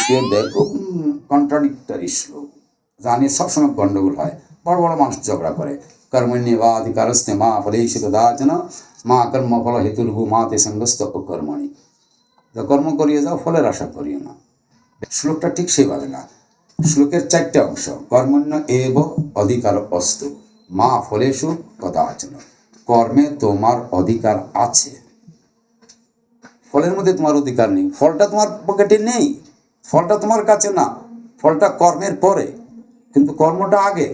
কেউ দেখো কন্ট্রাডিক্টরি শ্লোক, জানি সবসময় গণ্ডগোল হয়, বড় বড় মানুষ ঝগড়া করে। কর্মণ্যেবাধিকারস্তে মা ফলেষু কদাচন মা কর্মফল হেতুর্ভু মা তে সঙ্গস্ত কর্মণি। কর্ম করিয়ে যাও, ফলের আশা করিও না। শ্লোকটা ঠিক সেভাবে না। শ্লোকের 4টে অংশ। কর্মণ্য এব অধিকার অস্তু মা ফলেষু কদাচন। কর্মে তোমার অধিকার আছে, ফলের মধ্যে তোমার অধিকার নেই। ফলটা তোমার পকেটে নেই, ফলটা তোমার কাছে না, ফলটা কর্মের পরে, কিন্তু কর্মটা আগে।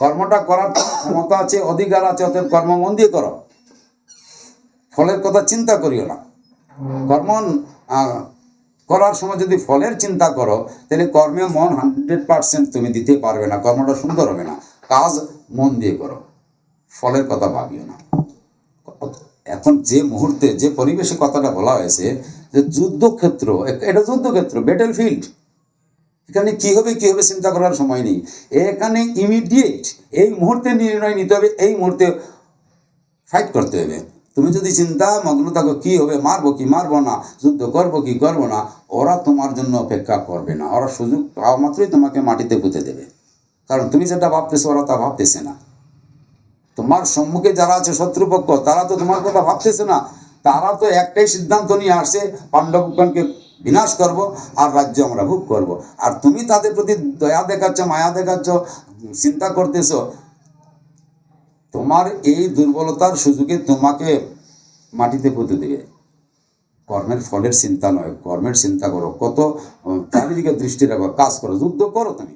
কর্মটা করার ক্ষমতা আছে, অধিকার আছে, অতএব কর্ম মন দিয়ে করো, ফলের কথা চিন্তা করিও না। কর্ম করার সময় যদি ফলের চিন্তা করো, তাহলে কর্মে মন 100% তুমি দিতে পারবে না, কর্মটা সুন্দর হবে না। কাজ মন দিয়ে করো, ফলের কথা ভাবিও না। এখন যে মুহূর্তে যে পরিবেশে কথাটা বলা হয়েছে যে যুদ্ধক্ষেত্র, এটা যুদ্ধক্ষেত্র, ব্যাটেল ফিল্ড, এখানে কি হবে চিন্তা করার সময় নেই। এখানে ইমিডিয়েট এই মুহূর্তে নির্ণয় নিতে হবে, এই মুহূর্তে ফাইট করতে হবে। তুমি যদি চিন্তা মগ্ন থাকো কি হবে, মারবো কি মারবো না, যুদ্ধ করবো কি করবো না, ওরা তোমার জন্য অপেক্ষা করবে না। ওরা সুযোগ পাওয়া মাত্রই তোমাকে মাটিতে পুঁতে দেবে, কারণ তুমি যেটা ভাবতেছো ওরা তা ভাবতেছে না। তোমার সম্মুখে যারা আছে শত্রুপক্ষ, তারা তো তোমার কথা ভাবতেছে না। তারা তো একটাই সিদ্ধান্ত নিয়ে আসছে, পাণ্ডবগণকে বিনাশ করব আর রাজ্য আমরা ভোগ করব। আর তুমি তাদের প্রতি দয়া দেখাচ্ছ, মায়া দেখাচ্ছ, চিন্তা করতেছো। তোমার এই দুর্বলতার সুযোগে তোমাকে মাটিতে পুঁতে দেবে। কর্মের ফলের চিন্তা নয়, কর্মের চিন্তা করো। কত চারিদিকে দৃষ্টি রাখো, কাজ করো, যুদ্ধ করো তুমি।